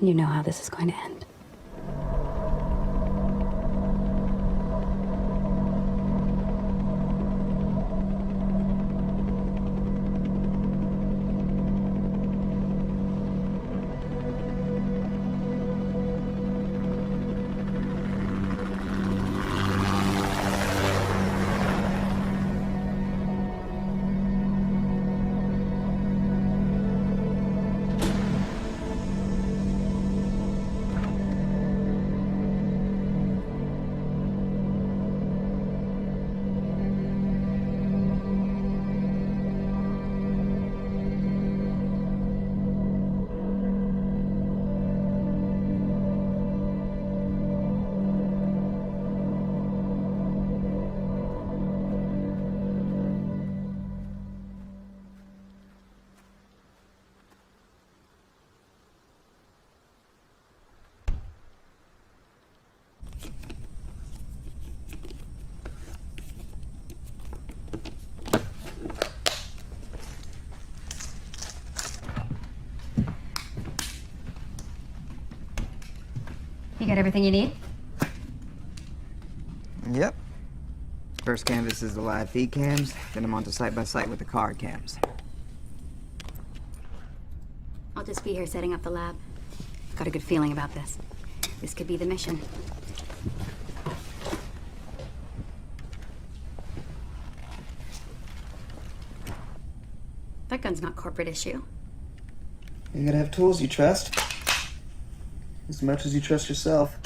You know how this is going to end. You got everything you need? Yep. First canvas is the live feed cams, then I'm on to site by site with the card cams. I'll just be here setting up the lab. Got a good feeling about this. This could be the mission. That gun's not corporate issue. You gotta have tools you trust. As much as you trust yourself.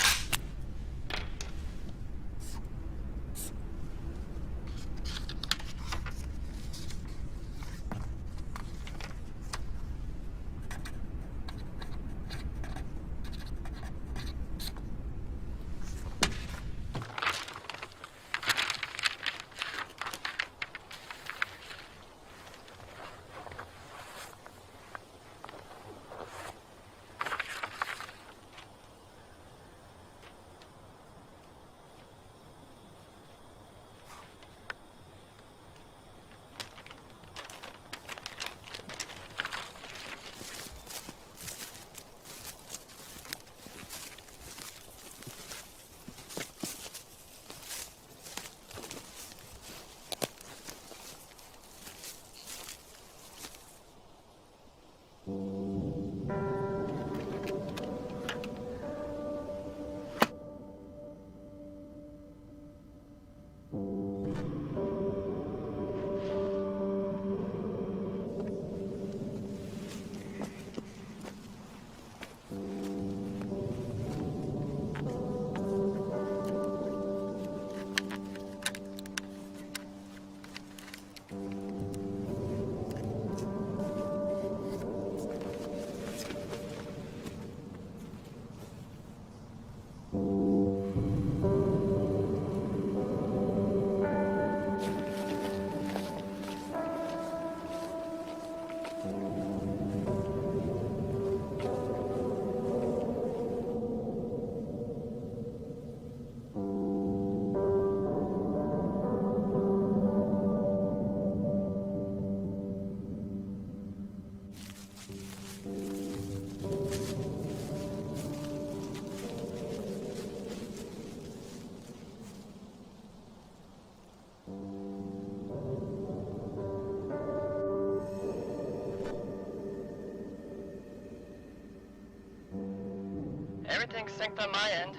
Everything's synced on my end.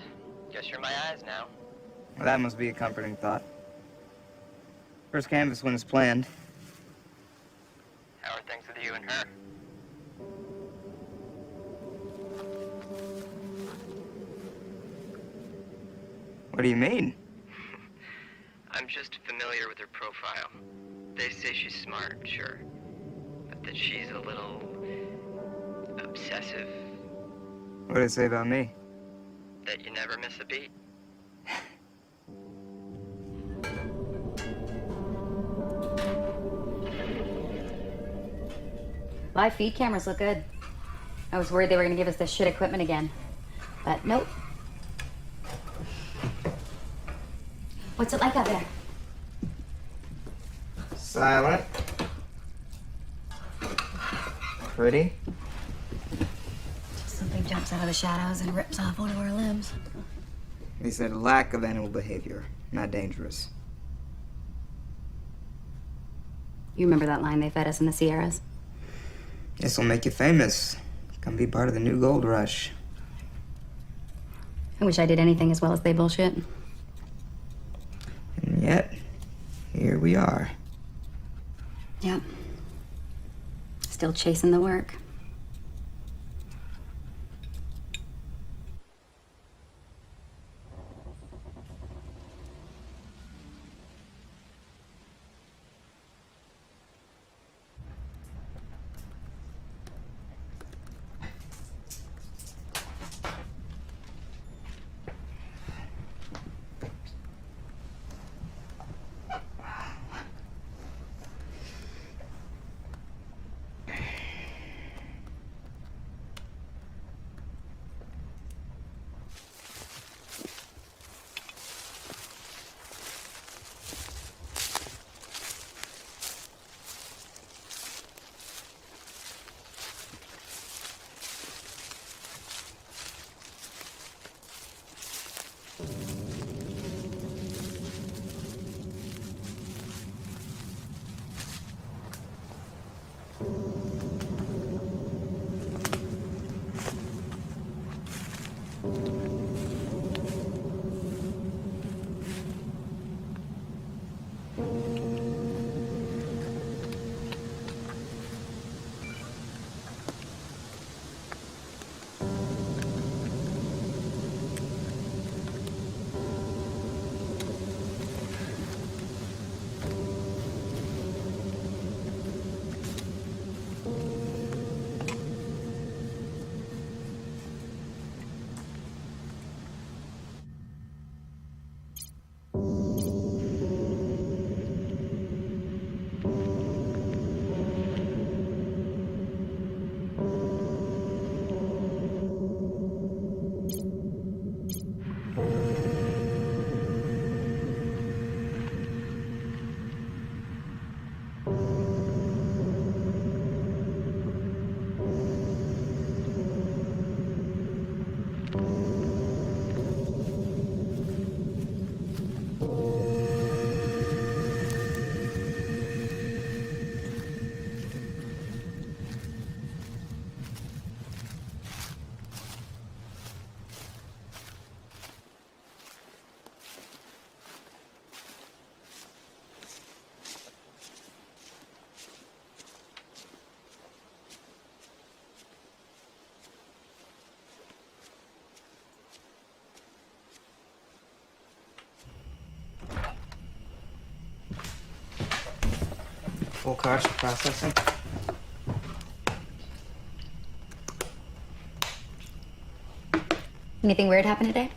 Guess you're my eyes now. Well, that must be a comforting thought. First canvas went as planned. How are things with you and her? What do you mean? I'm just familiar with her profile. They say she's smart, sure. But that she's a little obsessive. What do they say about me? That you never miss a beat. Live feed cameras look good. I was worried they were gonna give us this shit equipment again. But nope. What's it like out there? Silent. Pretty. Something jumps out of the shadows and rips off one of our limbs. They said lack of animal behavior, not dangerous. You remember that line they fed us in the Sierras? This'll make you famous. Come be part of the new gold rush. I wish I did anything as well as they bullshit. And yet, here we are. Yep. Still chasing the work. Full cards for processing. Anything weird happen today?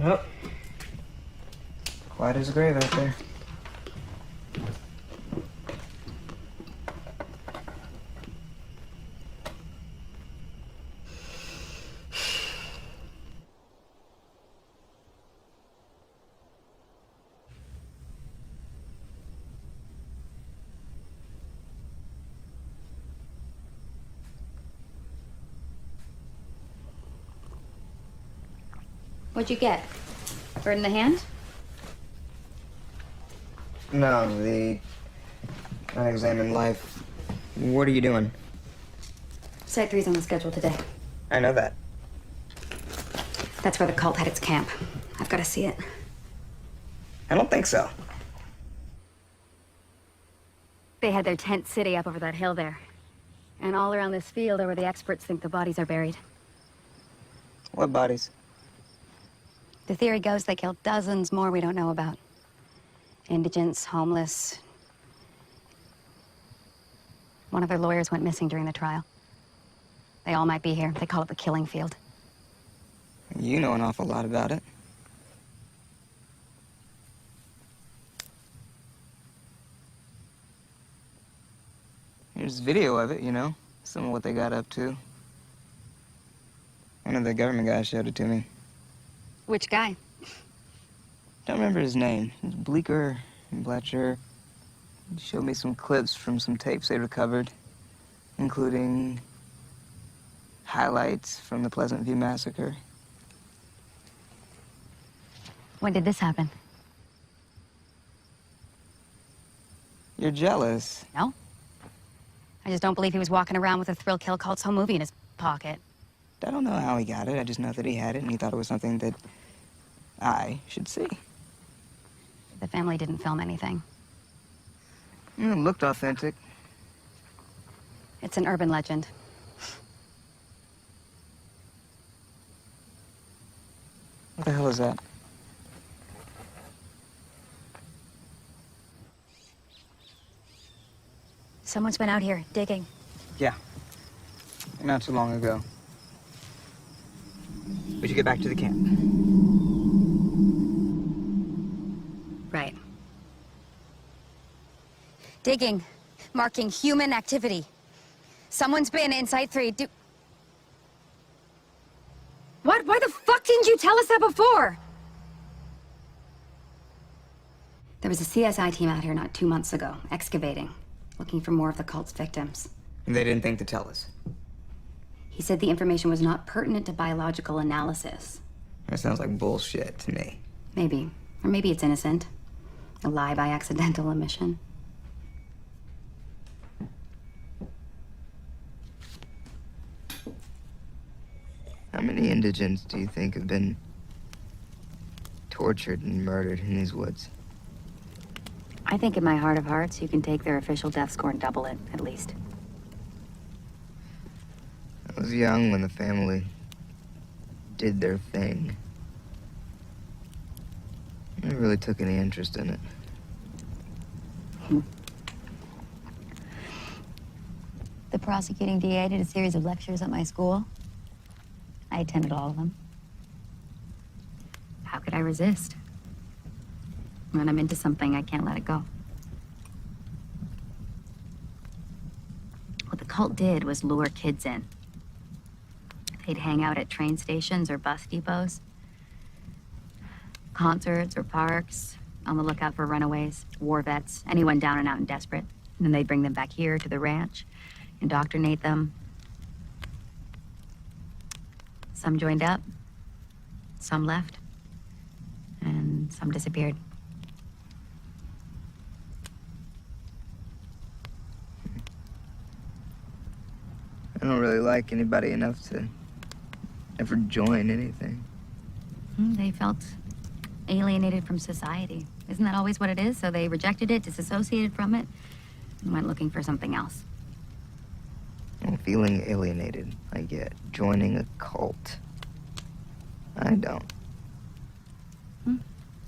Yep. Quiet as a grave out there. What'd you get? Bird in the hand? No, the unexamined life. What are you doing? Site 3's on the schedule today. I know that. That's where the cult had its camp. I've got to see it. I don't think so. They had their tent city up over that hill there. And all around this field are where the experts think the bodies are buried. What bodies? The theory goes they killed dozens more we don't know about. Indigents, homeless. One of their lawyers went missing during the trial. They all might be here. They call it the killing field. You know an awful lot about it. There's video of it, you know. Some of what they got up to. One of the government guys showed it to me. Which guy? Don't remember his name. He was bleaker and black shirt. He showed me some clips from some tapes they recovered, including highlights from the Pleasant View massacre. When did this happen? You're jealous. No. I just don't believe he was walking around with a thrill kill cult's home movie in his pocket. I don't know how he got it. I just know that he had it, and he thought it was something that I should see. The family didn't film anything. It looked authentic. It's an urban legend. What the hell is that? Someone's been out here digging. Yeah. Not too long ago. We should get back to the camp. Right. Digging. Marking human activity. Someone's been in Site 3. What? Why the fuck didn't you tell us that before? There was a CSI team out here not 2 months ago, excavating, looking for more of the cult's victims. They didn't think to tell us. He said the information was not pertinent to biological analysis. That sounds like bullshit to me. Maybe. Or maybe it's innocent. A lie by accidental omission. How many indigents do you think have been tortured and murdered in these woods? I think in my heart of hearts, you can take their official death score and double it, at least. I was young when the family did their thing. I never really took any interest in it. The prosecuting DA did a series of lectures at my school. I attended all of them. How could I resist? When I'm into something, I can't let it go. What the cult did was lure kids in. They'd hang out at train stations or bus depots, concerts or parks, on the lookout for runaways, war vets, anyone down and out and desperate. And then they'd bring them back here to the ranch, indoctrinate them. Some joined up, some left, and some disappeared. I don't really like anybody enough to ever join anything. They felt alienated from society. Isn't that always what it is? So they rejected it, disassociated from it, and went looking for something else. Well, feeling alienated, I get. Joining a cult, I don't.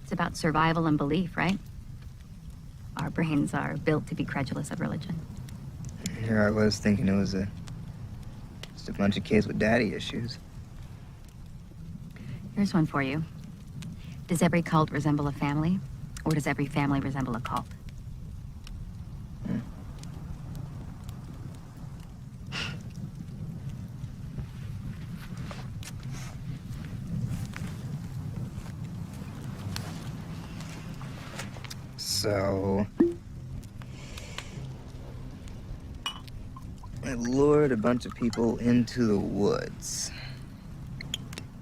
It's about survival and belief, right? Our brains are built to be credulous of religion. Here I was thinking it was just a bunch of kids with daddy issues. Here's one for you. Does every cult resemble a family, or does every family resemble a cult? So, I lured a bunch of people into the woods.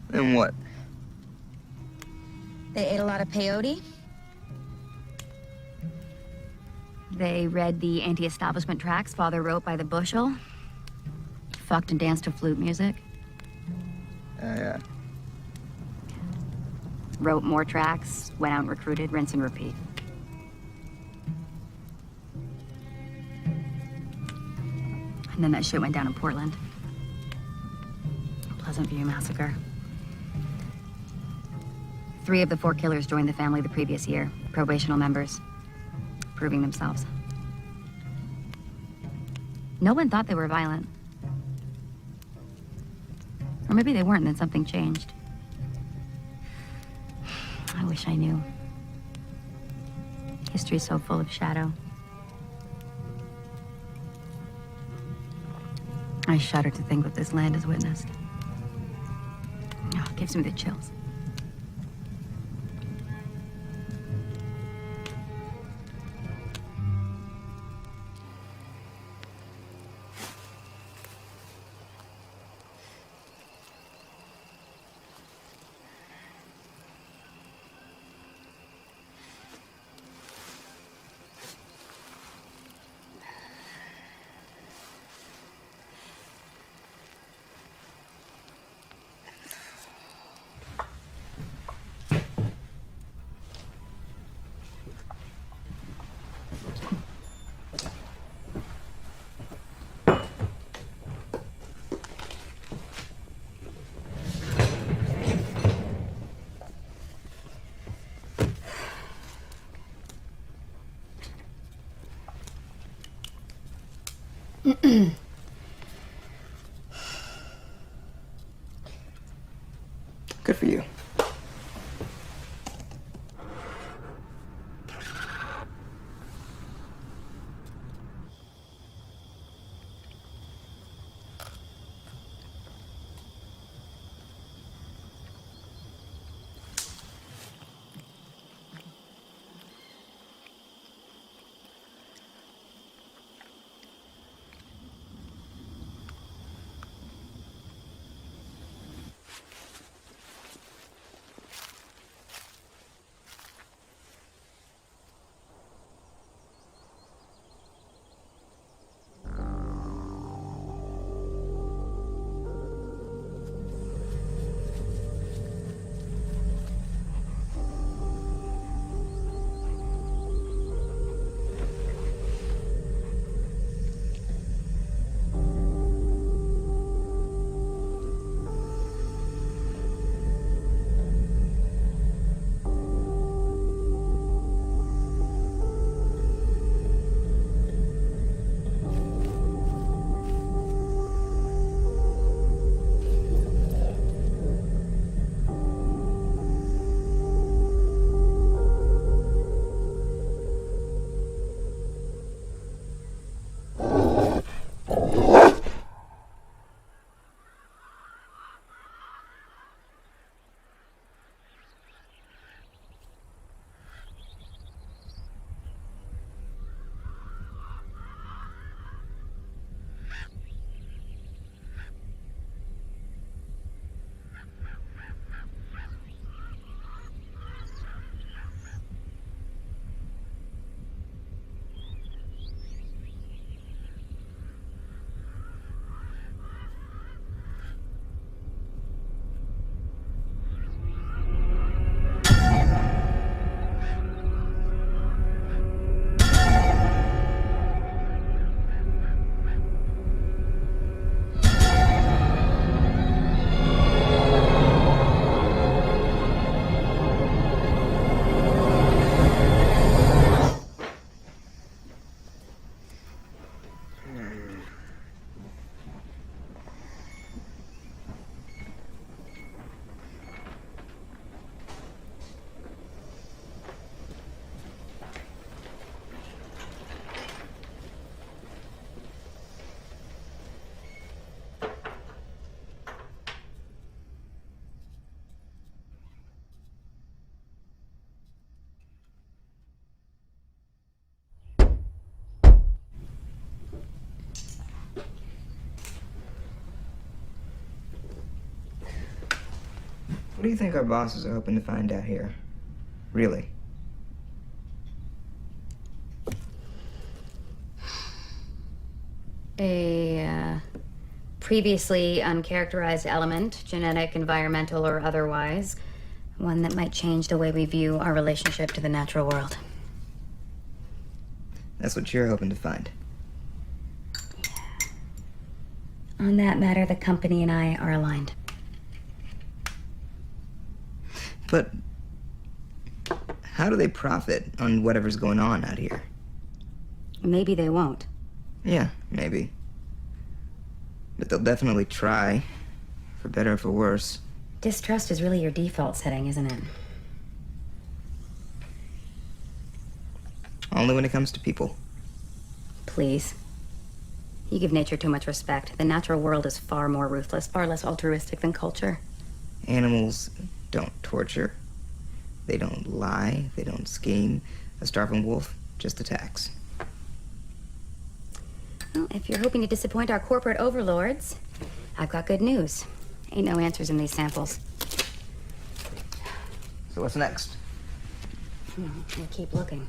Then what? They ate a lot of peyote. They read the anti-establishment tracts Father wrote by the bushel. Fucked and danced to flute music. Yeah. Wrote more tracts, went out and recruited, rinse and repeat. And then that shit went down in Portland. Pleasant View massacre. 3 of the 4 killers joined the family the previous year. Probational members. Proving themselves. No one thought they were violent. Or maybe they weren't, and then something changed. I wish I knew. History's so full of shadow. I shudder to think what this land has witnessed. Oh, it gives me the chills. Good for you. What do you think our bosses are hoping to find out here? Really? A previously uncharacterized element, genetic, environmental, or otherwise. One that might change the way we view our relationship to the natural world. That's what you're hoping to find. On that matter, the company and I are aligned. But how do they profit on whatever's going on out here? Maybe they won't. Yeah, maybe. But they'll definitely try, for better or for worse. Distrust is really your default setting, isn't it? Only when it comes to people. Please. You give nature too much respect. The natural world is far more ruthless, far less altruistic than culture. Animals don't torture. They don't lie. They don't scheme. A starving wolf just attacks. Well, if you're hoping to disappoint our corporate overlords, I've got good news. Ain't no answers in these samples. So what's next? We'll keep looking.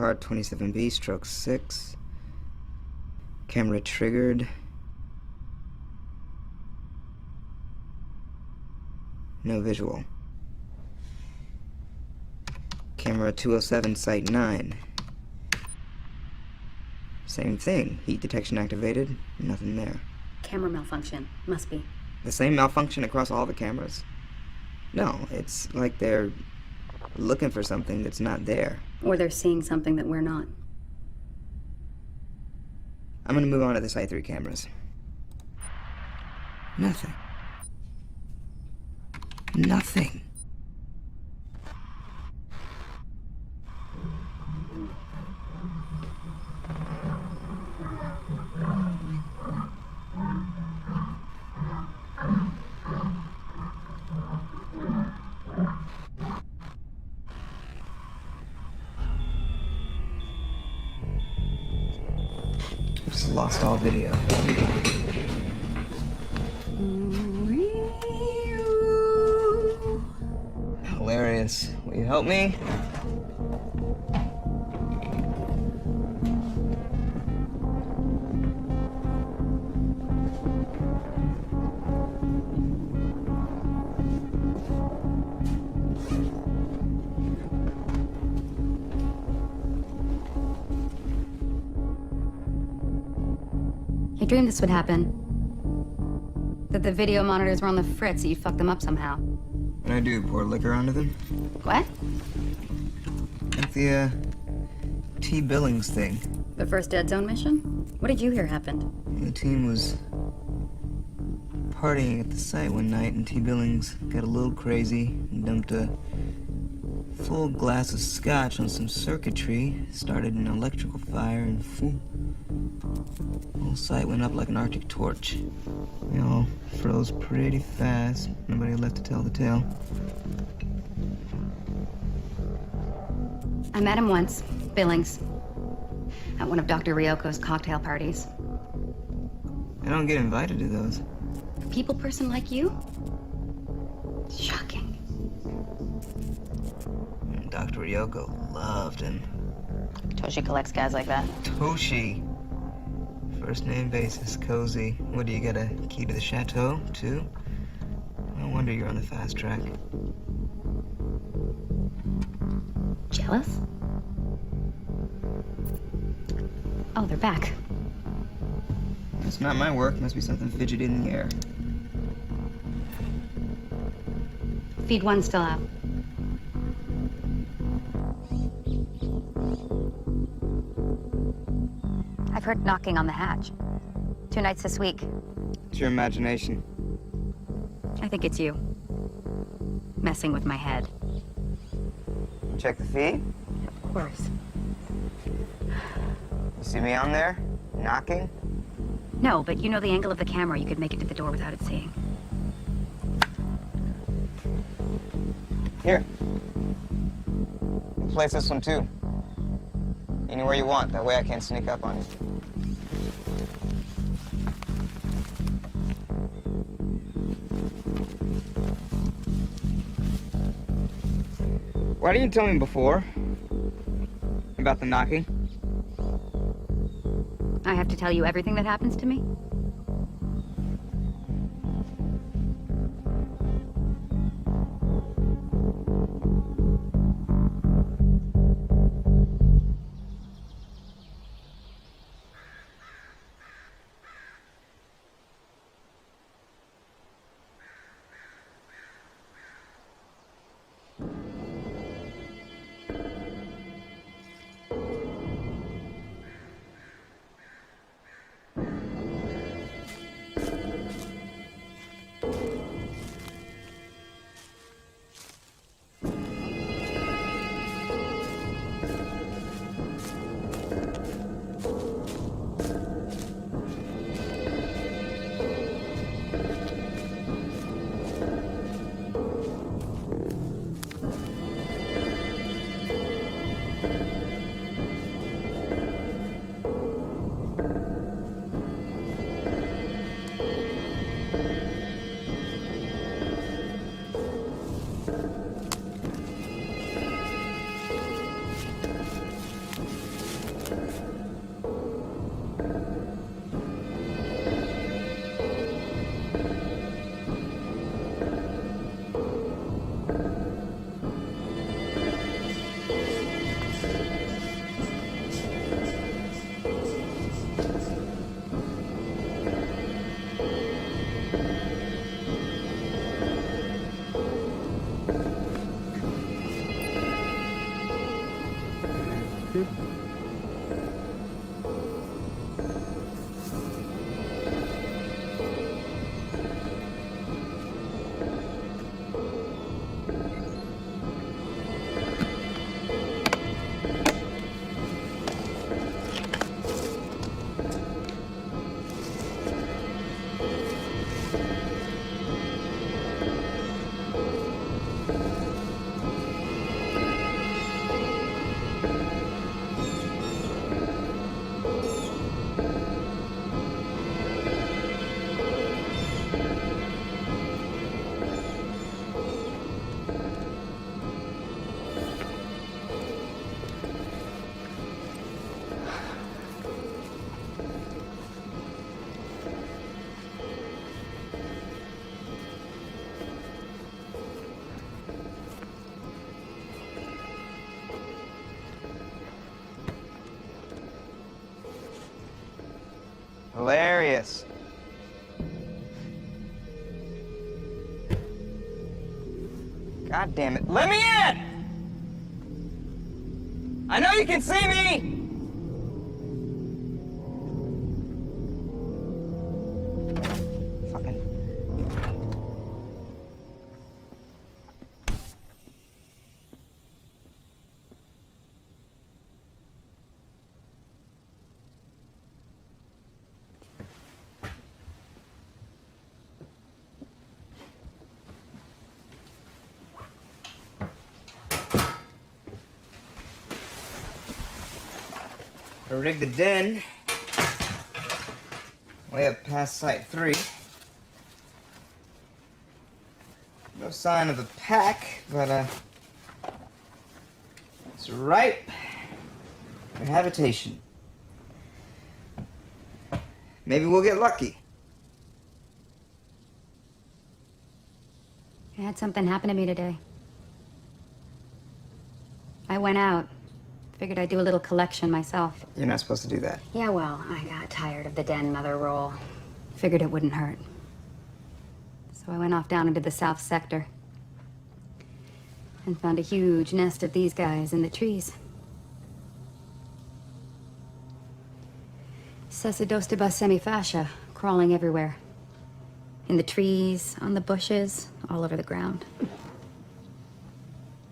card 27B, stroke 6. Camera triggered. No visual. Camera 207, site 9. Same thing. Heat detection activated. Nothing there. Camera malfunction. Must be. The same malfunction across all the cameras? No, it's like they're looking for something that's not there. Or they're seeing something that we're not. I'm gonna move on to the Site 3 cameras. Nothing. Nothing. Just lost all video. Hilarious. Will you help me? I dreamed this would happen. That the video monitors were on the fritz, so you'd fuck them up somehow. What do I do? Pour liquor onto them? What? Like the, T. Billings thing. The first Dead Zone mission? What did you hear happened? The team was partying at the site one night, and T. Billings got a little crazy and dumped a full glass of scotch on some circuitry, started an electrical fire, and the whole site went up like an Arctic torch. We all froze pretty fast. Nobody left to tell the tale. I met him once, Billings, at one of Dr. Ryoko's cocktail parties. I don't get invited to those. A people person like you? Shocking. Dr. Ryoko loved him. Toshi collects guys like that. Toshi. First name basis, cozy. What, do you got a key to the chateau, too? No wonder you're on the fast track. Jealous? Oh, they're back. It's not my work. Must be something fidgety in the air. Feed one's still out. I've heard knocking on the hatch. 2 nights this week. It's your imagination. I think it's you. Messing with my head. Check the feed. Of course. You see me on there? Knocking? No, but you know the angle of the camera. You could make it to the door without it seeing. Here. You place this one, too. Anywhere you want. That way I can't sneak up on you. Why didn't you tell me before about the knocking? I have to tell you everything that happens to me? Good. Hilarious. God damn it. Let me in! I know you can see me! Fucking... I rigged the den way up past Site 3. No sign of a pack, but it's ripe for habitation. Maybe we'll get lucky. I had something happen to me today. I went out. Figured I'd do a little collection myself. You're not supposed to do that. Yeah, well, I got tired of the den mother role. Figured it wouldn't hurt. So I went off down into the south sector. And found a huge nest of these guys in the trees. Cecidostoba semifascia, crawling everywhere. In the trees, on the bushes, all over the ground.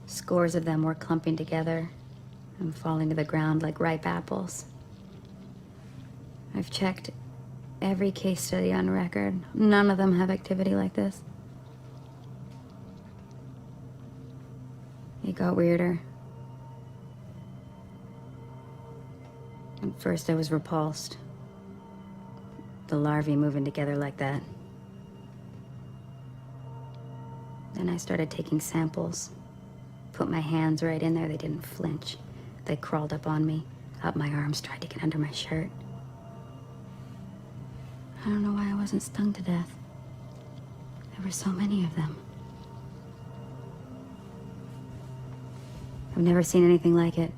Scores of them were clumping together and falling to the ground like ripe apples. I've checked every case study on record. None of them have activity like this. It got weirder. At first I was repulsed. The larvae moving together like that. Then I started taking samples. Put my hands right in there, they didn't flinch. They crawled up on me, up my arms, tried to get under my shirt. I don't know why I wasn't stung to death. There were so many of them. I've never seen anything like it.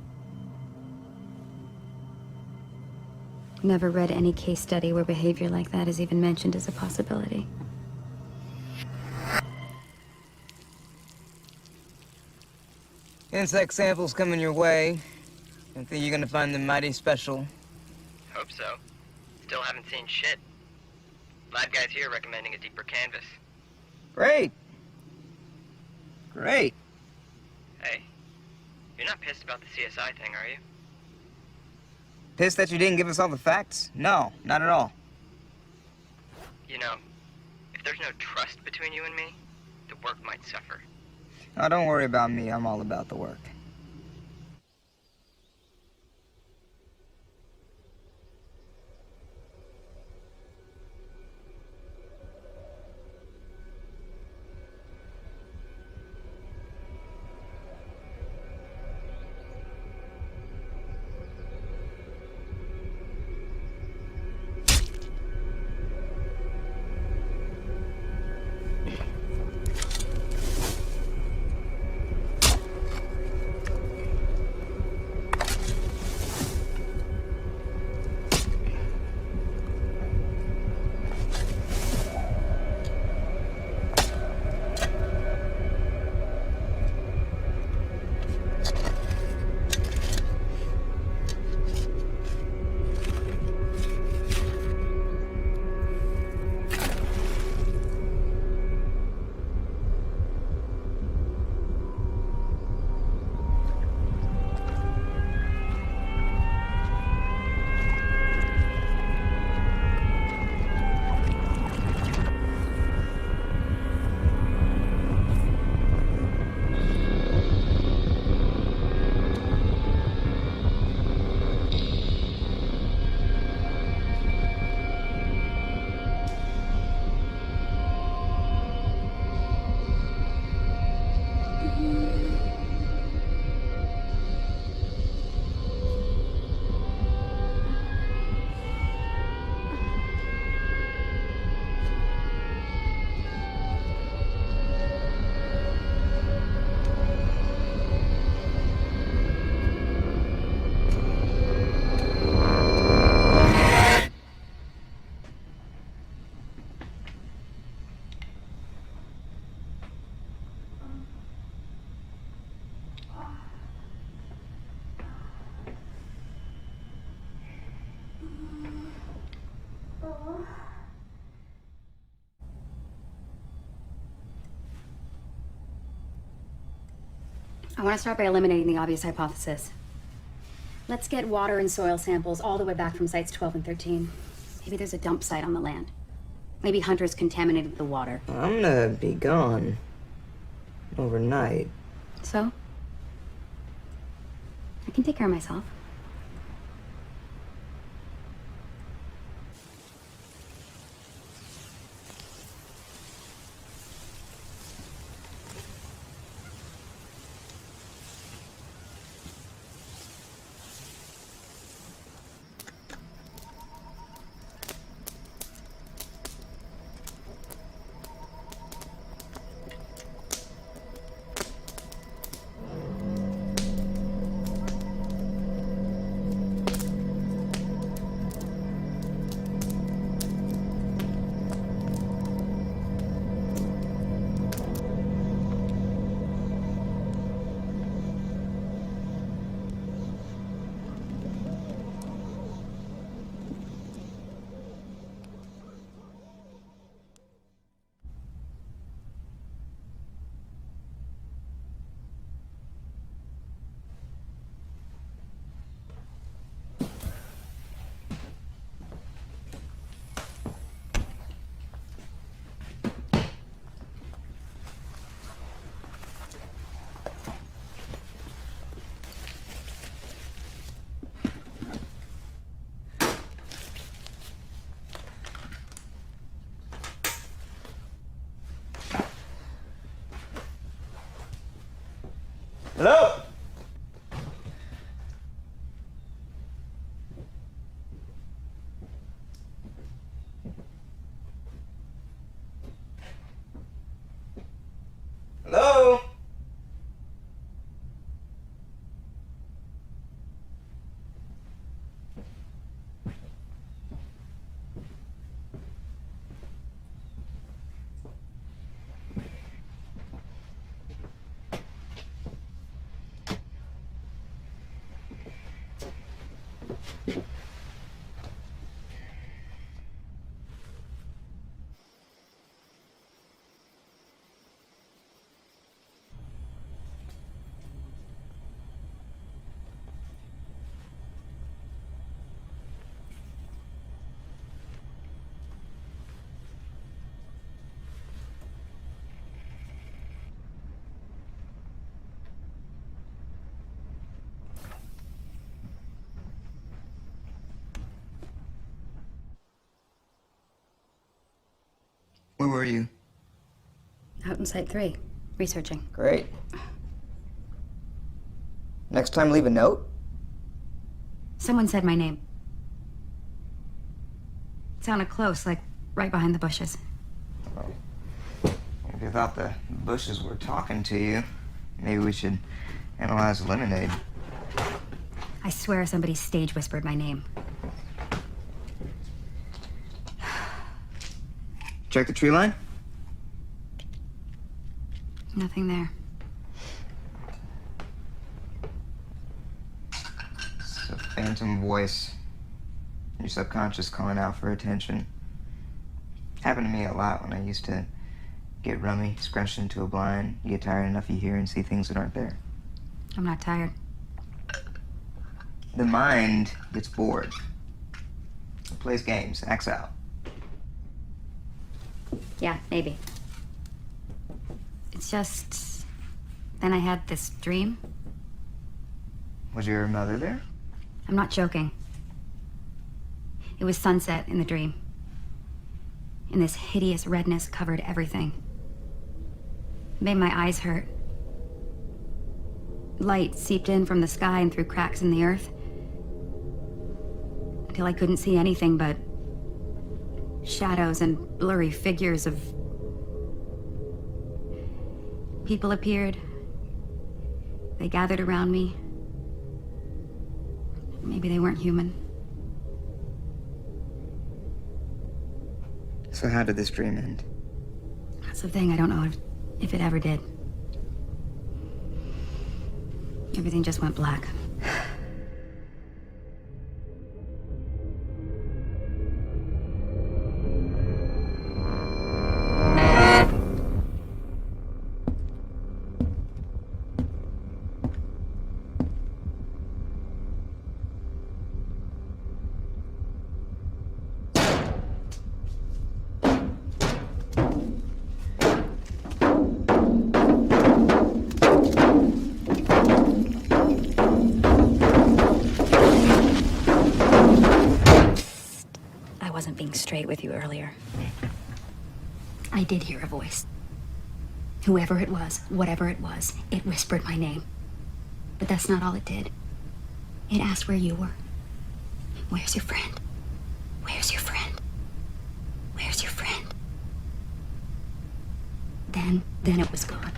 Never read any case study where behavior like that is even mentioned as a possibility. Insect samples coming your way. I think you're gonna find them mighty special. Hope so. Still haven't seen shit. Lab guys here recommending a deeper canvas. Great. Great. Hey, you're not pissed about the CSI thing, are you? Pissed that you didn't give us all the facts? No, not at all. You know, if there's no trust between you and me, the work might suffer. Oh, don't worry about me. I'm all about the work. I want to start by eliminating the obvious hypothesis. Let's get water and soil samples all the way back from sites 12 and 13. Maybe there's a dump site on the land. Maybe hunters contaminated the water. I'm gonna be gone overnight. So? I can take care of myself. Hello? Hello? Where were you? Out in Site 3, researching. Great. Next time, leave a note. Someone said my name. It sounded close, like right behind the bushes. If you thought the bushes were talking to you, maybe we should analyze lemonade. I swear somebody stage whispered my name. Check the tree line? Nothing there. It's a phantom voice. Your subconscious calling out for attention. Happened to me a lot when I used to get rummy, scrunched into a blind. You get tired enough, you hear and see things that aren't there. I'm not tired. The mind gets bored. It plays games, acts out. Yeah, maybe. It's just... Then I had this dream. Was your mother there? I'm not joking. It was sunset in the dream. And this hideous redness covered everything. It made my eyes hurt. Light seeped in from the sky and through cracks in the earth. Until I couldn't see anything but shadows and blurry figures of... People appeared. They gathered around me. Maybe they weren't human. So how did this dream end? That's the thing, I don't know if it ever did. Everything just went black. being straight with you earlier. I did hear a voice. Whoever it was, whatever it was, it whispered my name. But that's not all it did. It asked where you were. Where's your friend? Where's your friend? Where's your friend? Then it was gone.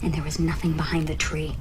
And there was nothing behind the tree.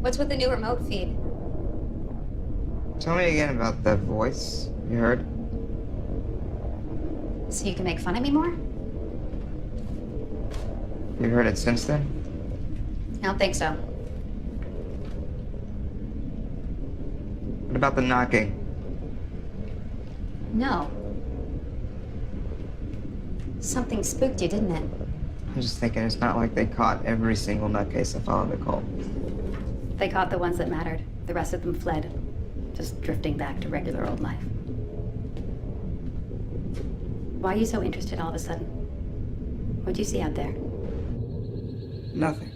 What's with the new remote feed? Tell me again about that voice you heard. So you can make fun of me more? You heard it since then? I don't think so. What about the knocking? No. Something spooked you, didn't it? I'm just thinking it's not like they caught every single nutcase that followed the cult. They caught the ones that mattered. The rest of them fled, just drifting back to regular old life. Why are you so interested all of a sudden? What'd you see out there? Nothing.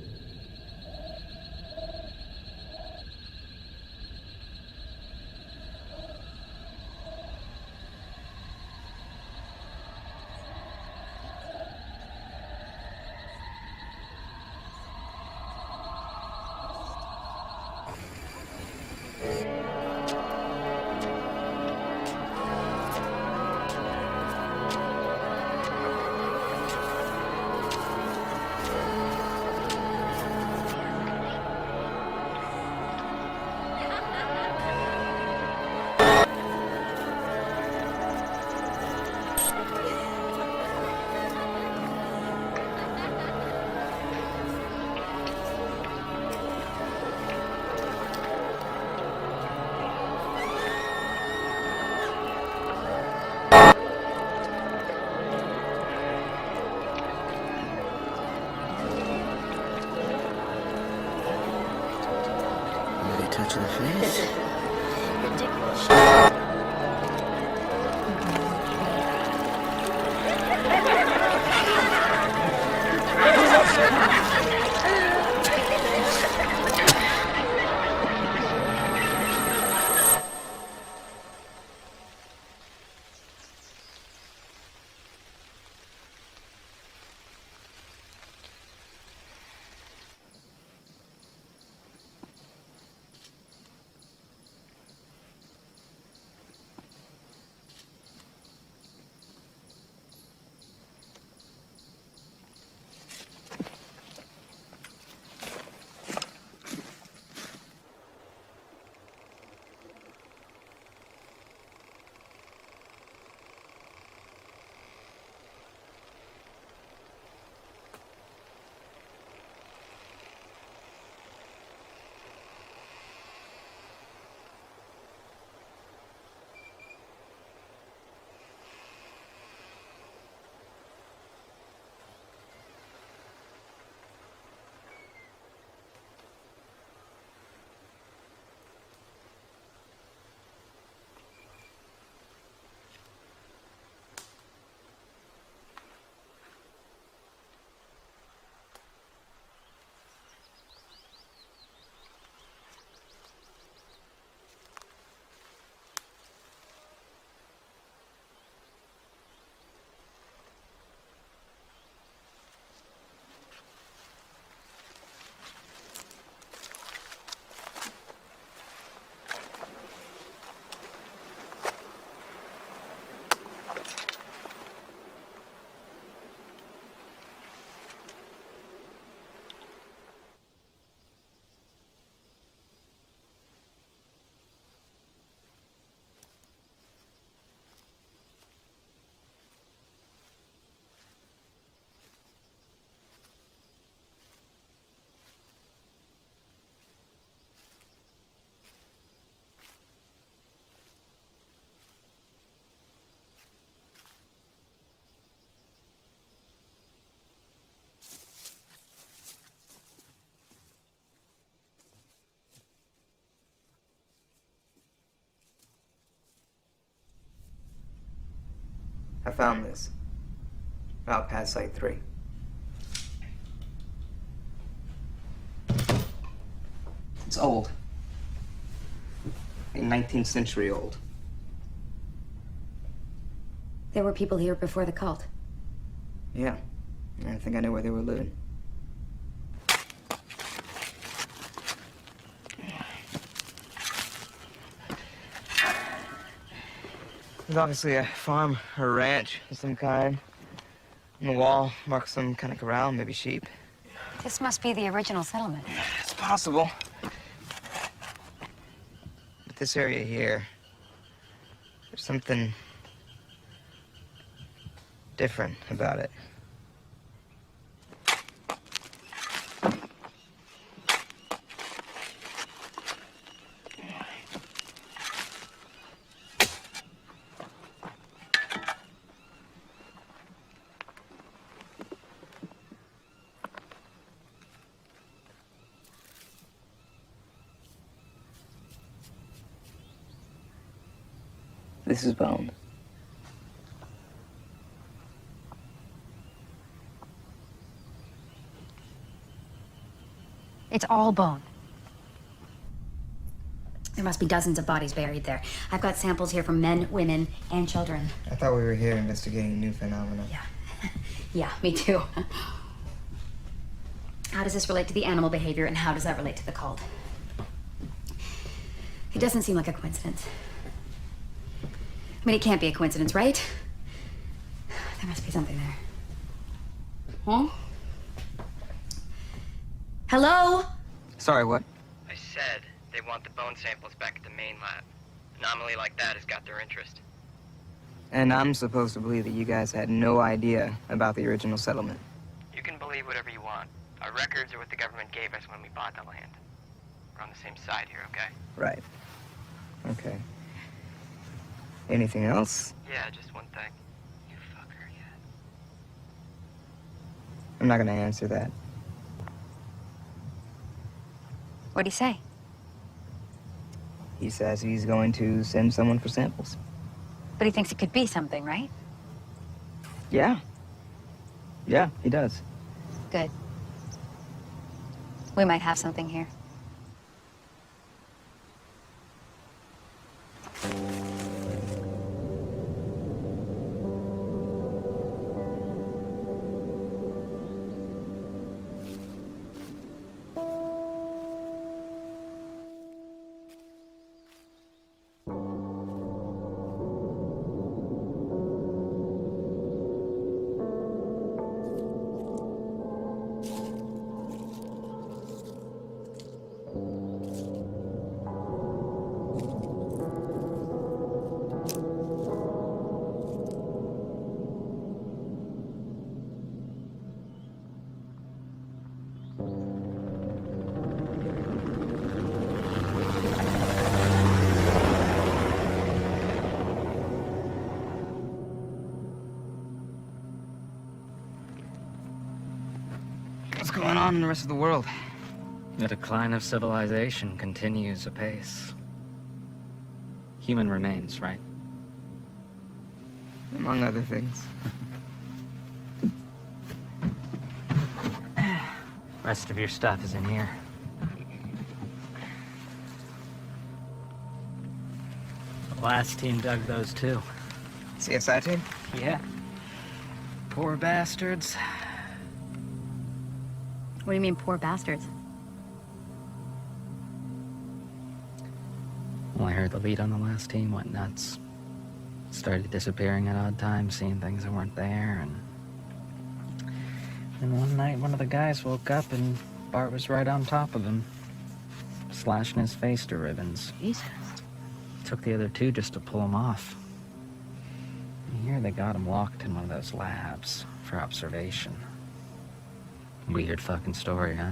I found this. Out past Site 3. It's old. 19th century old. There were people here before the cult. Yeah. I think I know where they were living. There's obviously a farm or a ranch of some kind. On the wall marks some kind of corral, maybe sheep. This must be the original settlement. It's possible. But this area here, there's something different about it. This is bone. It's all bone. There must be dozens of bodies buried there. I've got samples here from men, women, and children. I thought we were here investigating a new phenomenon. Yeah. Yeah, me too. How does this relate to the animal behavior, and how does that relate to the cult? It doesn't seem like a coincidence. I mean, it can't be a coincidence, right? There must be something there. Huh? Hello? Sorry, what? I said they want the bone samples back at the main lab. Anomaly like that has got their interest. And I'm supposed to believe that you guys had no idea about the original settlement. You can believe whatever you want. Our records are what the government gave us when we bought the land. We're on the same side here, okay? Right. Okay. Anything else? Yeah, just one thing. You fuck her yet? I'm not gonna answer that. What'd he say? He says he's going to send someone for samples. But he thinks it could be something, right? Yeah. Yeah, he does. Good. We might have something here. What's going on in the rest of the world? The decline of civilization continues apace. Human remains, right? Among other things. Rest of your stuff is in here. The last team dug those too. CSI team? Yeah. Poor bastards. What do you mean, poor bastards? Well, I heard the lead on the last team went nuts. Started disappearing at odd times, seeing things that weren't there, and then one night one of the guys woke up and Bart was right on top of him, slashing his face to ribbons. Jesus. Took the other two just to pull him off. And here they got him locked in one of those labs for observation. Weird fucking story, huh?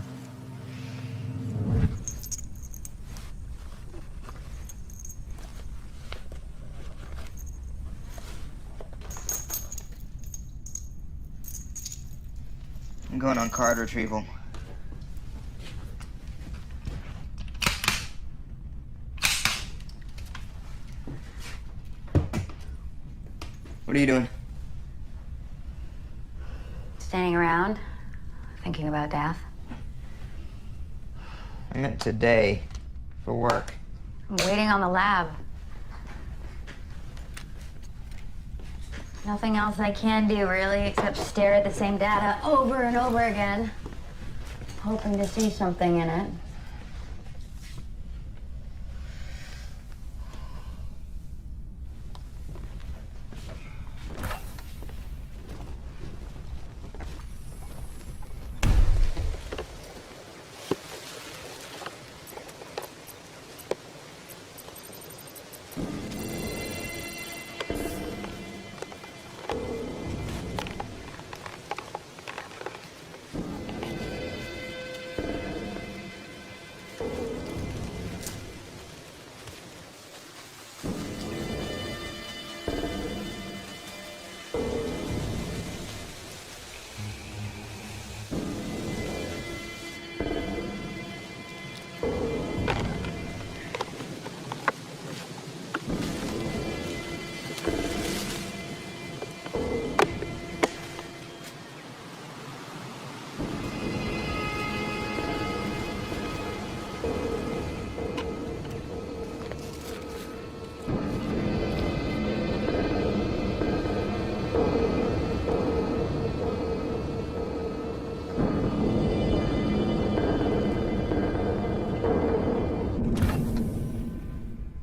I'm going on card retrieval. What are you doing? around, thinking about death? I meant today, for work. I'm waiting on the lab. Nothing else I can do, really, except stare at the same data over and over again, hoping to see something in it.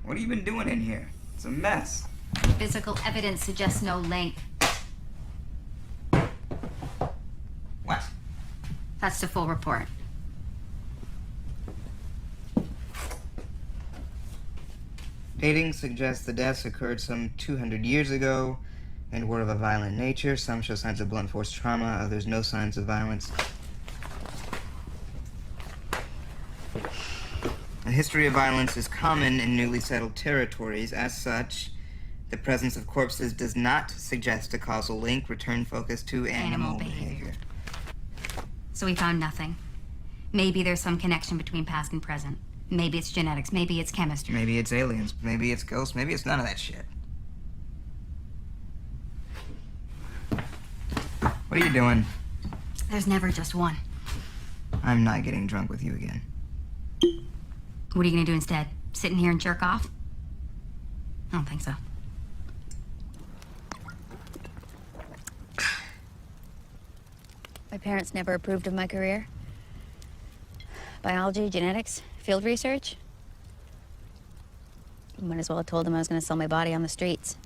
What have you been doing in here? It's a mess. Physical evidence suggests no link. What? That's the full report. Dating suggests the deaths occurred some 200 years ago and were of a violent nature. Some show signs of blunt force trauma, others no signs of violence. A history of violence is common in newly settled territories. As such, the presence of corpses does not suggest a causal link. Return focus to animal behavior. So we found nothing. Maybe there's some connection between past and present. Maybe it's genetics, maybe it's chemistry. Maybe it's aliens, maybe it's ghosts, maybe it's none of that shit. What are you doing? There's never just one. I'm not getting drunk with you again. What are you gonna do instead? Sit in here and jerk off? I don't think so. My parents never approved of my career. Biology, genetics, field research. Might as well have told them I was gonna sell my body on the streets.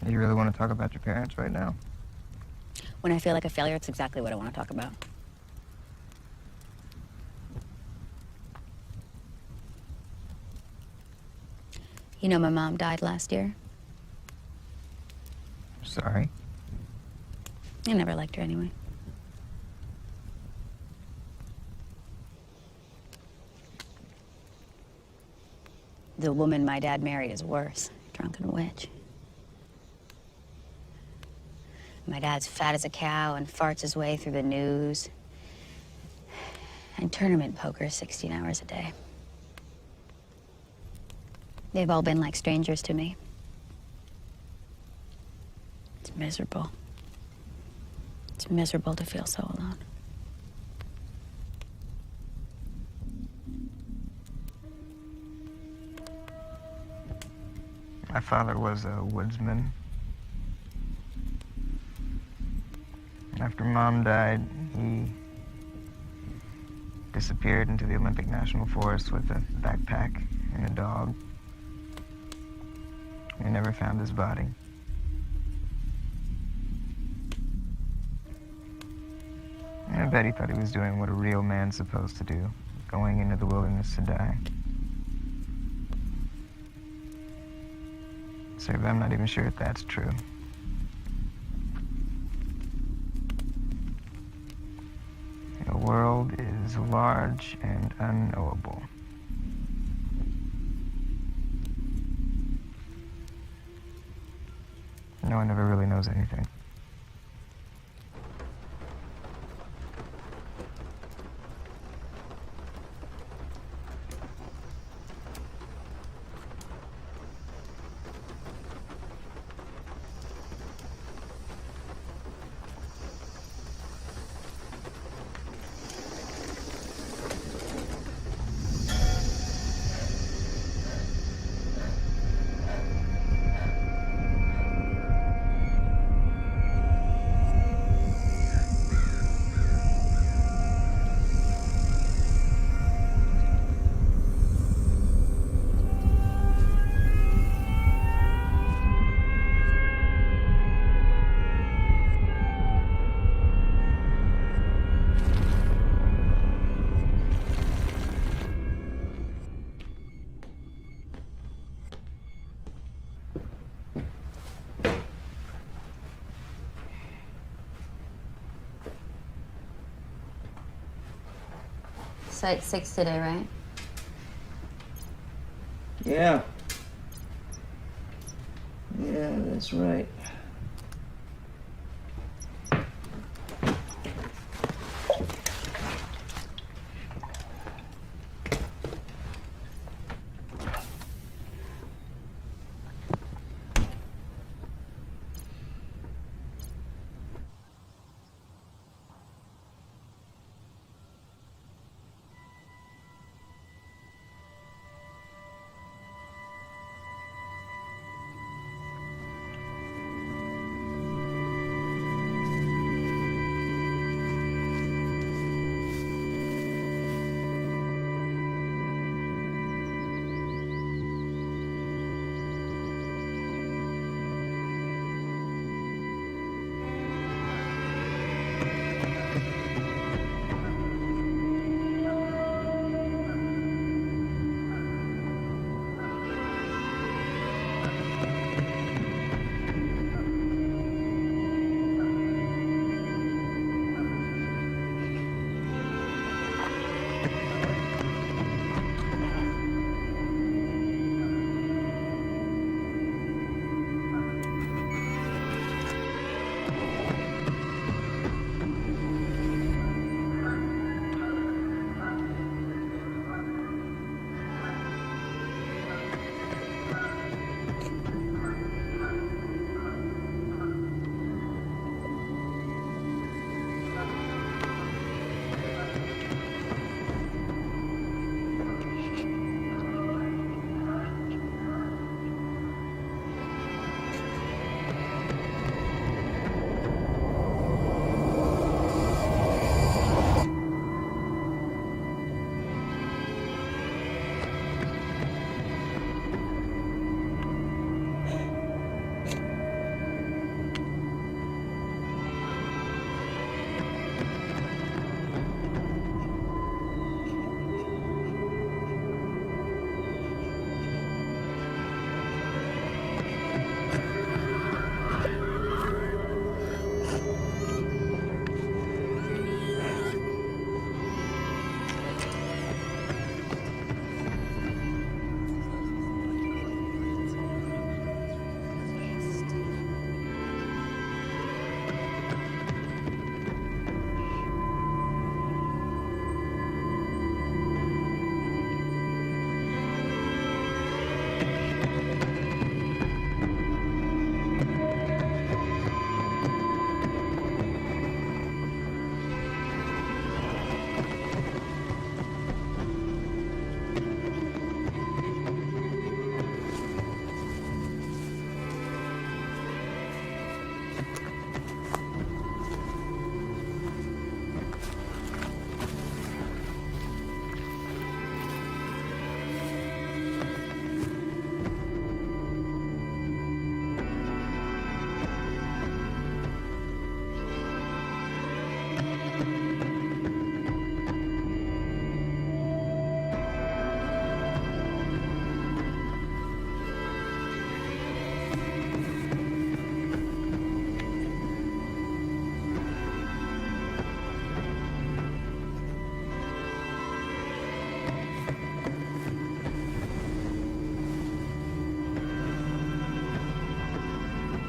You really want to talk about your parents right now? When I feel like a failure, it's exactly what I want to talk about. You know, my mom died last year. Sorry. I never liked her anyway. The woman my dad married is worse. Drunken witch. My dad's fat as a cow and farts his way through the news. And tournament poker 16 hours a day. They've all been like strangers to me. It's miserable. It's miserable to feel so alone. My father was a woodsman. After Mom died, he disappeared into the Olympic National Forest with a backpack and a dog. We never found his body. I bet he thought he was doing what a real man's supposed to do, going into the wilderness to die. So I'm not even sure if that's true. The world is large and unknowable. No one ever really knows anything. Site 6 today, right? Yeah. Yeah, that's right.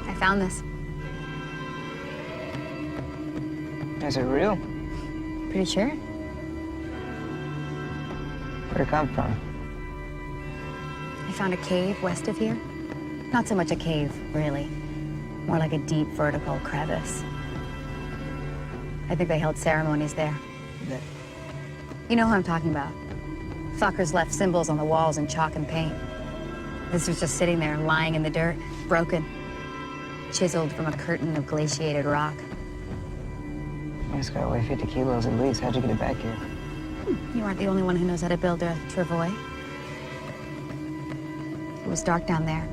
I found this. Is it real? Pretty sure. Where'd it come from? I found a cave west of here. Not so much a cave, really. More like a deep vertical crevice. I think they held ceremonies there. You know who I'm talking about. Fuckers left symbols on the walls in chalk and paint. This was just sitting there, lying in the dirt, broken. Chiseled from a curtain of glaciated rock. It's gotta weigh 50 kilos at least. How'd you get it back here? You aren't the only one who knows how to build a travois. It was dark down there,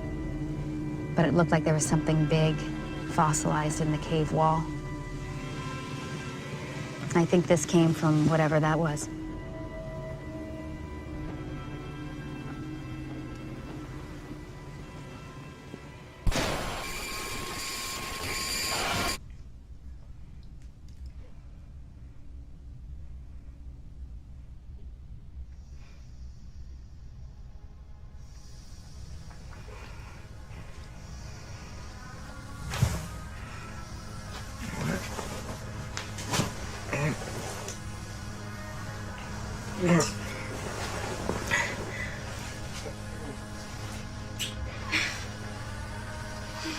but it looked like there was something big, fossilized in the cave wall. I think this came from whatever that was. Hello?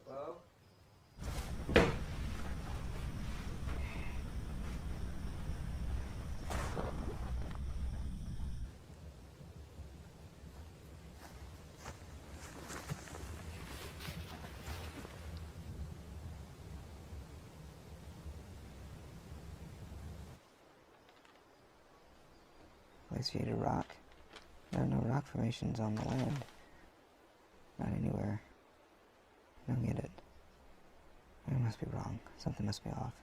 Hello? Place for you to rock. There are no rock formations on the land. Not anywhere. I don't get it. I must be wrong. Something must be off.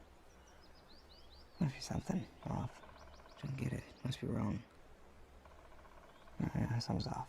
Must be something off. Don't get it. Must be wrong. Yeah, something's off.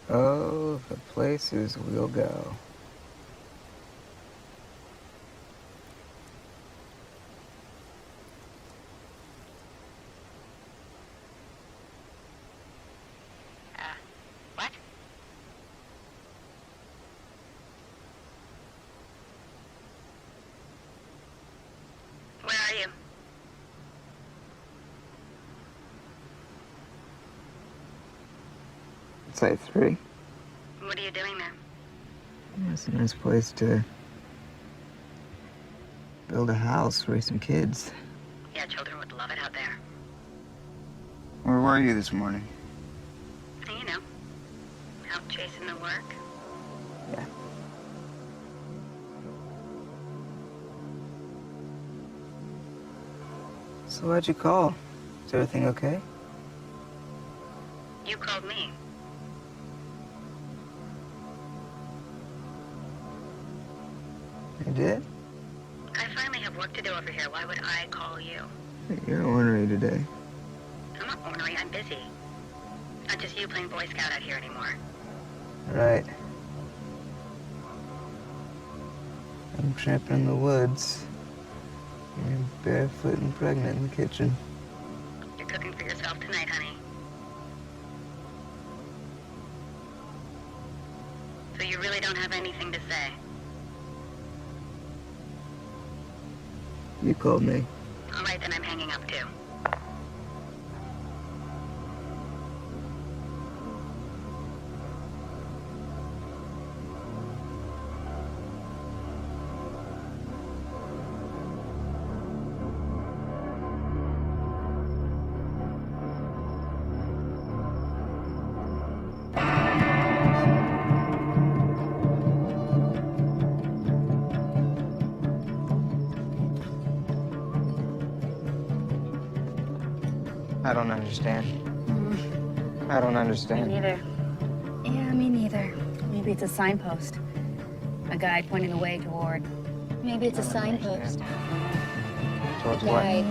Oh, the places we'll go. What? Where are you? Site 3. What are you doing there? It's a nice place to build a house, raise some kids. Yeah, children would love it out there. Where were you this morning? You know, out chasing the work. Yeah. So why'd you call? Is everything okay? You called me. I did? I finally have work to do over here. Why would I call you? You're ornery today. I'm not ornery. I'm busy. Not just you playing Boy Scout out here anymore. Right. I'm tramping in the woods. You're barefoot and pregnant in the kitchen. You're cooking for yourself tonight, honey. So you really don't have anything to say? You called me. All right, then I'm hanging up too. I don't understand. I don't understand. neither. Yeah, me neither. Maybe it's a signpost. A guide pointing the way toward. Maybe it's a signpost. Towards A what? guide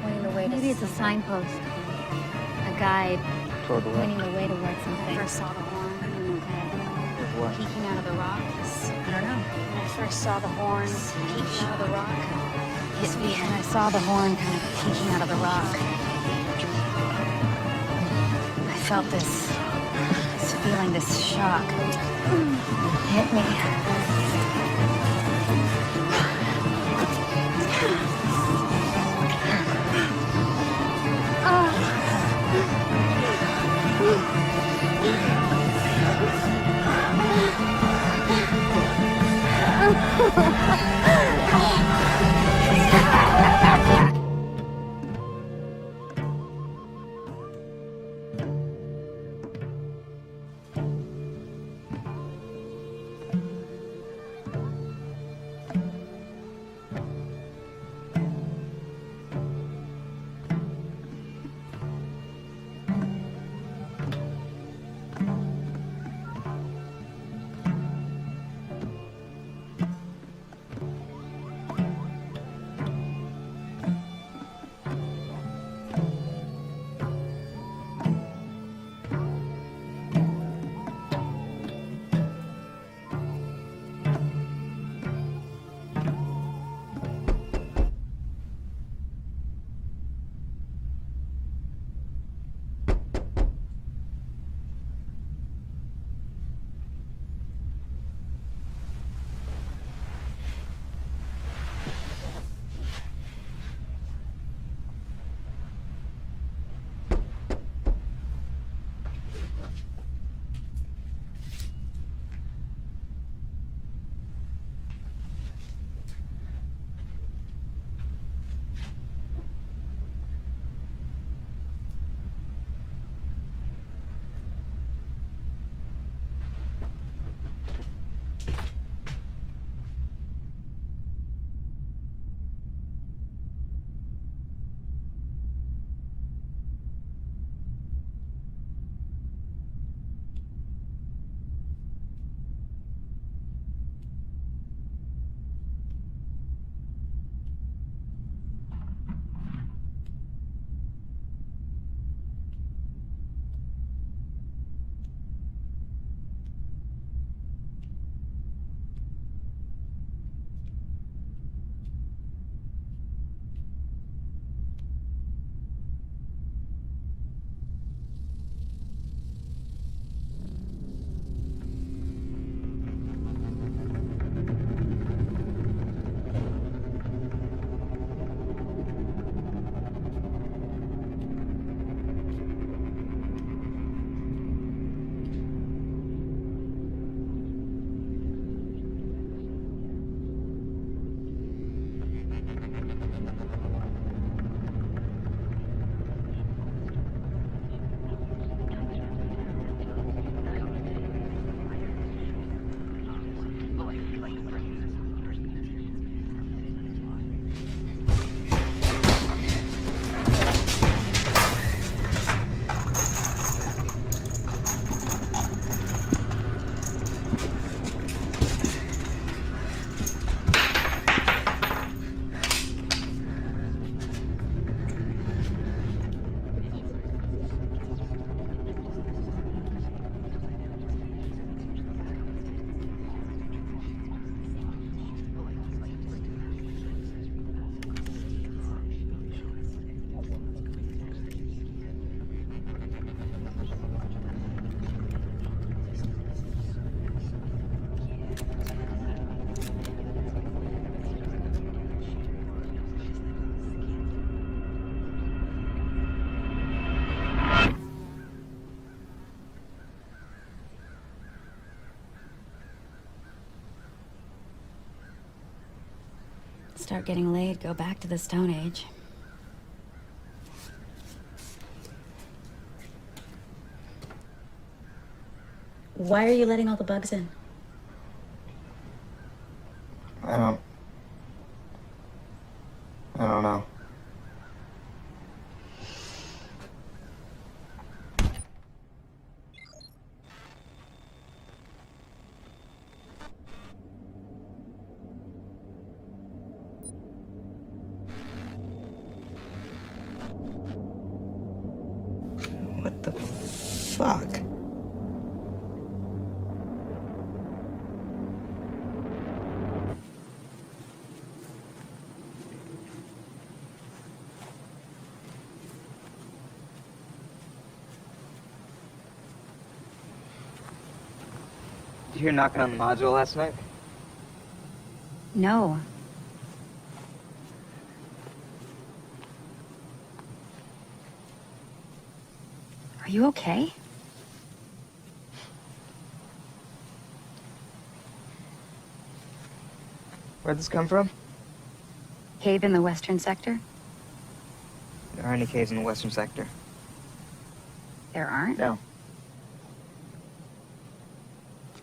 pointing the way. Maybe it's a signpost. A guide Toward what? pointing the way towards something. I first saw the horn. Toward what? Peeking out of the rocks. I don't know. When I first saw the horn peeking out of the rock, hit me, and I saw the horn kind of peeking out of the rock. I felt this feeling, this shock. It hit me. Start getting laid, go back to the Stone Age. Why are you letting all the bugs in? I don't know. What the fuck? Did you hear knocking on the module last night? No. Are you okay? Where'd this come from? Cave in the western sector? There aren't any caves in the western sector. There aren't? No.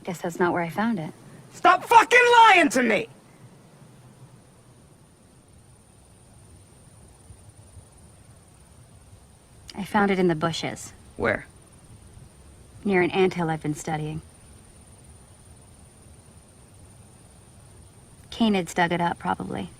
Guess that's not where I found it. Stop fucking lying to me! I found it in the bushes, Where? near an anthill I've been studying. Canids dug it up, probably.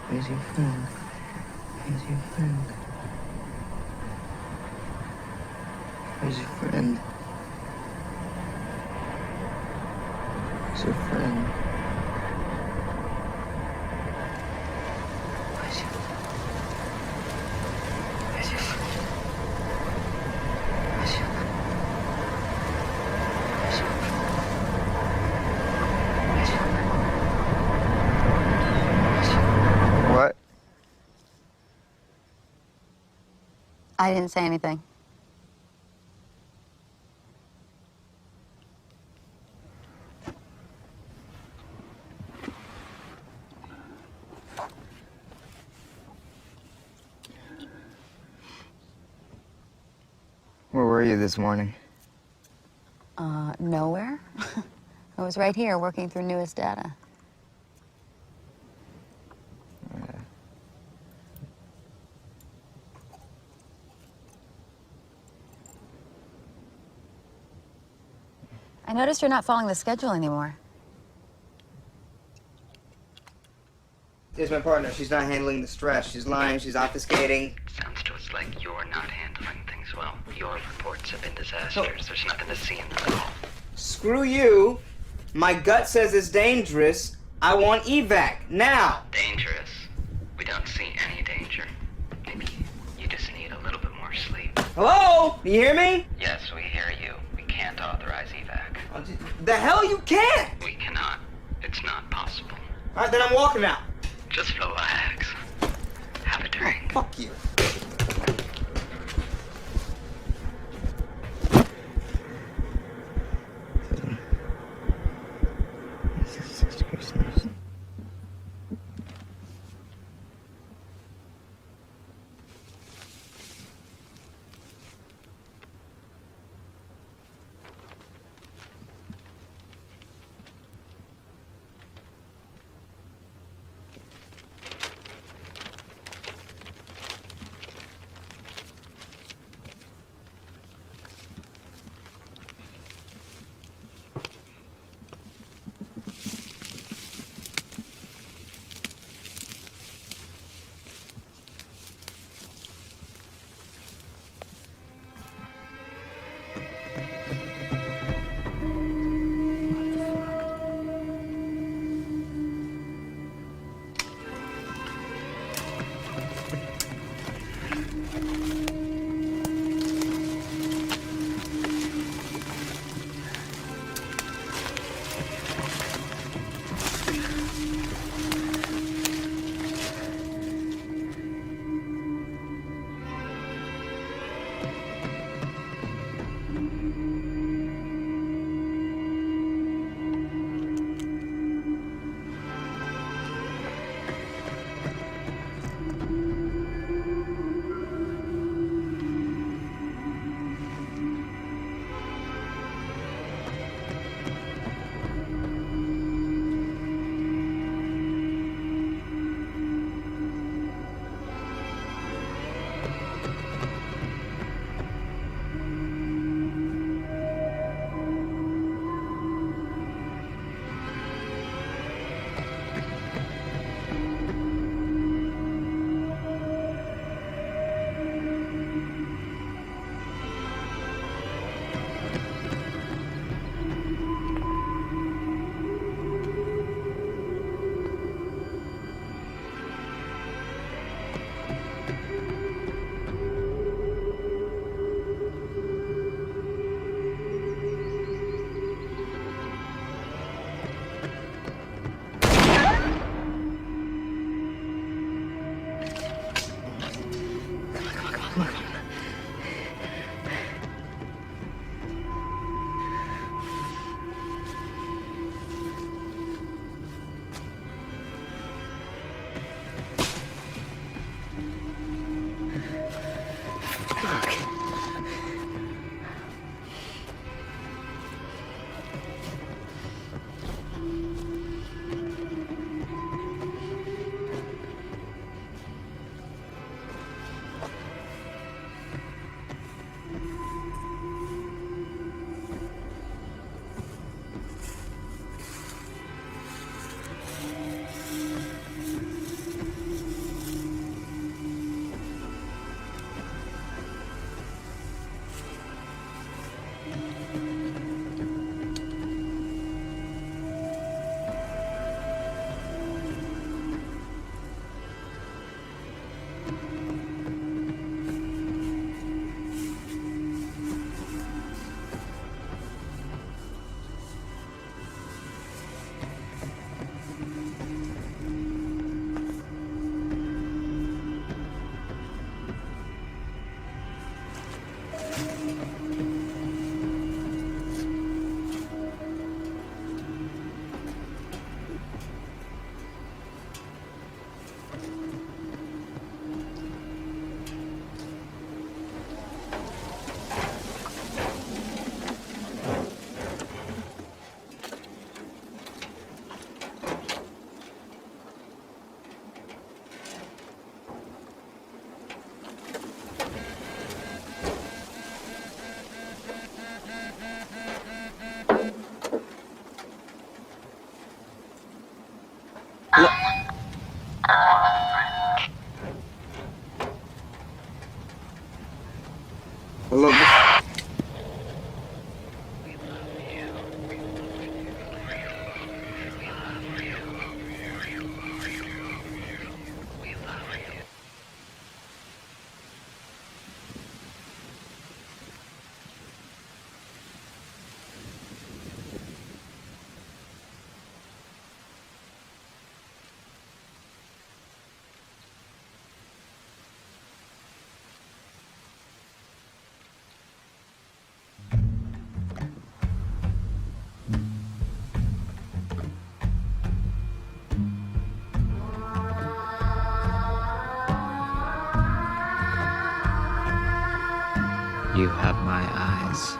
Where's your friend? Where's your friend? Where's your friend? Where's your friend? I didn't say anything. Where were you this morning? Nowhere. I was right here working through newest data. I noticed you're not following the schedule anymore. Here's my partner. She's not handling the stress. She's lying. She's obfuscating. Sounds to us like you're not handling things well. Your reports have been disasters. There's nothing to see in them at all. Screw you. My gut says it's dangerous. I want evac now. Dangerous. We don't see any danger. Maybe you just need a little bit more sleep. Hello? You hear me? Yes, we hear you. We can't authorize evac. The hell you can't. We cannot. It's not possible. All right, then I'm walking out. Just relax. Have a drink. Fuck you. Hello. You have my eyes.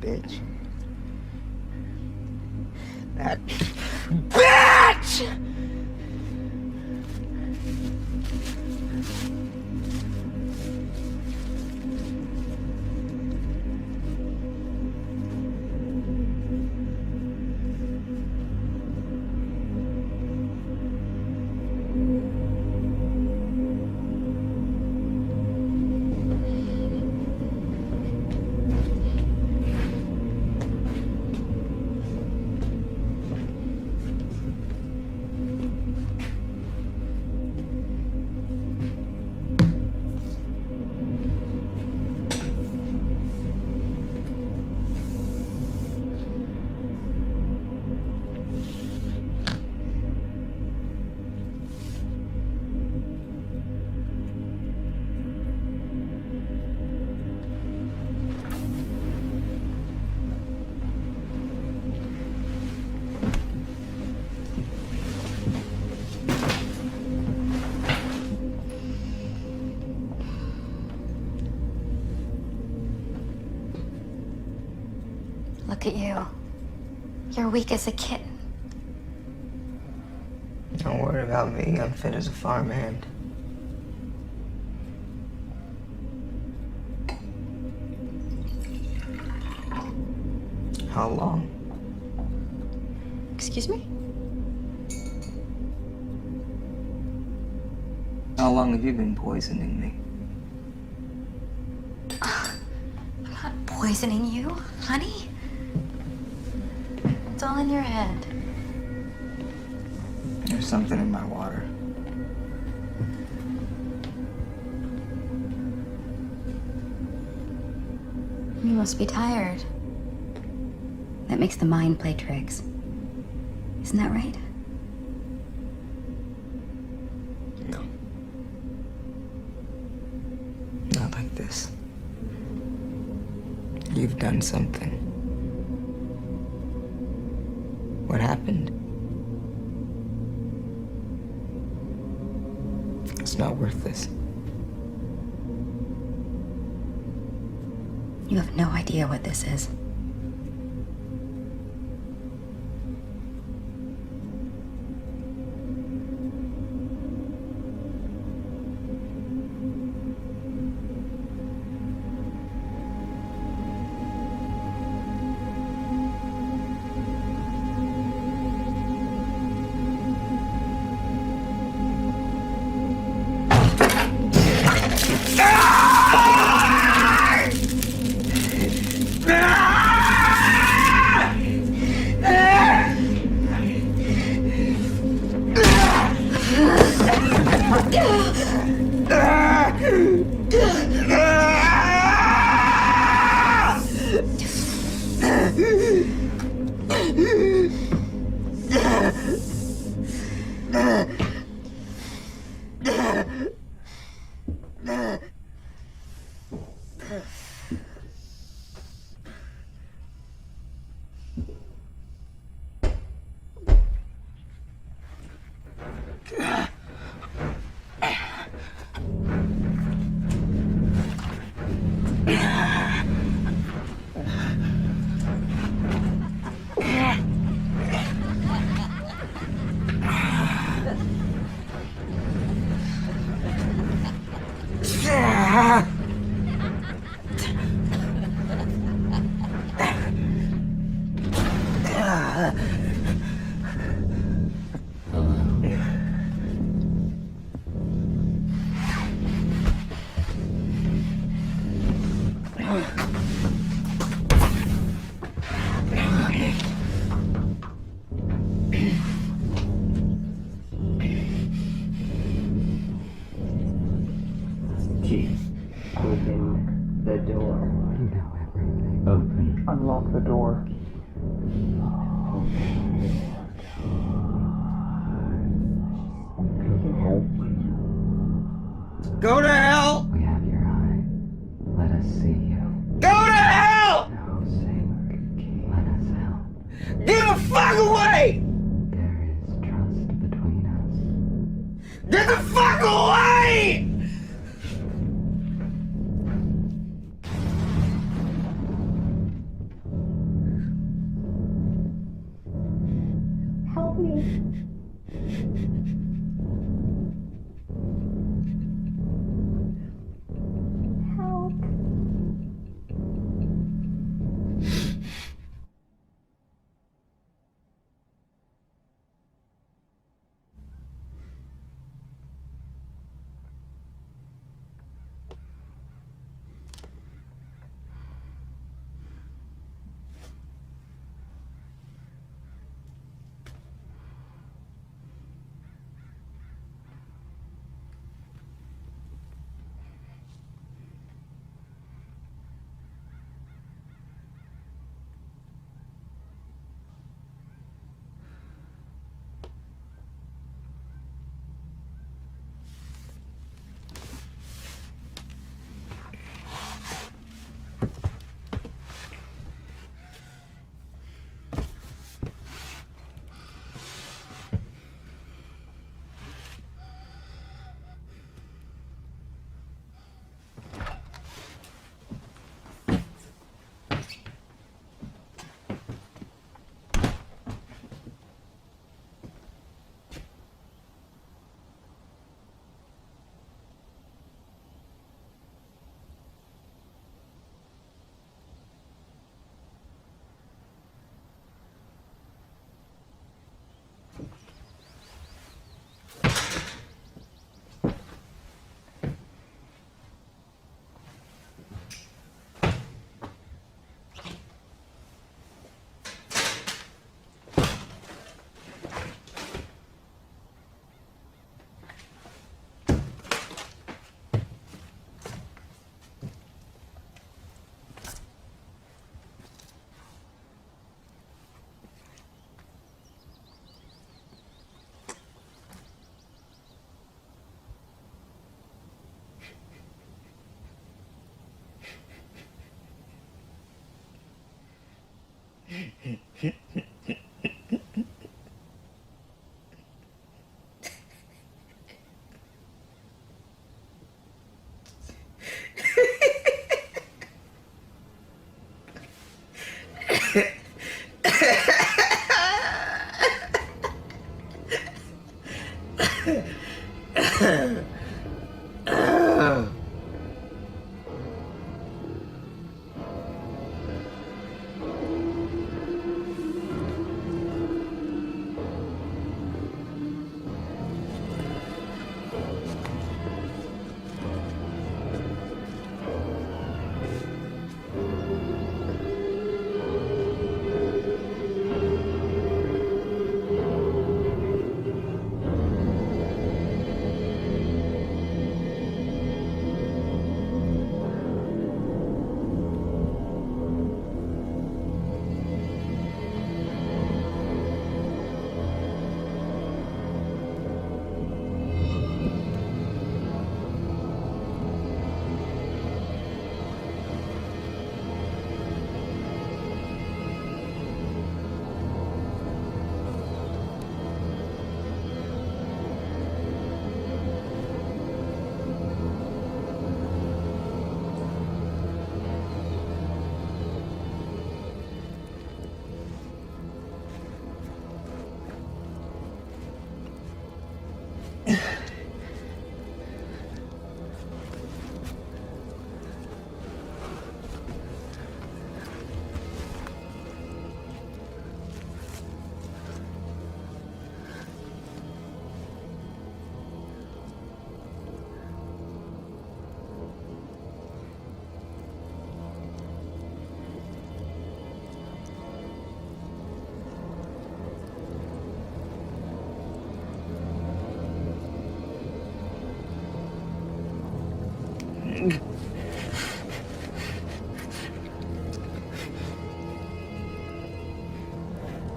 Bitch. That bitch! Look at you. You're weak as a kitten. Don't worry about me. I'm fit as a farmhand. How long? Excuse me? How long have you been poisoning me? I'm not poisoning you, honey. It's all in your head. There's something in my water. You must be tired. That makes the mind play tricks. Isn't that right? No. Not like this. You've done something. What happened? It's not worth this. You have no idea what this is. Key. Open the door. You know everything. Open. Unlock the door. Go to hell! We have your eye. Let us see you. Go to hell! No, Saint. Let us help. Get the fuck away! There is trust between us. Get the fuck away! Help me. Help.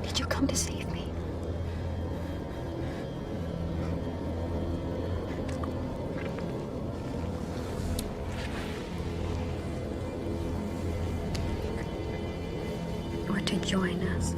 Did you come to save me? Or to join us?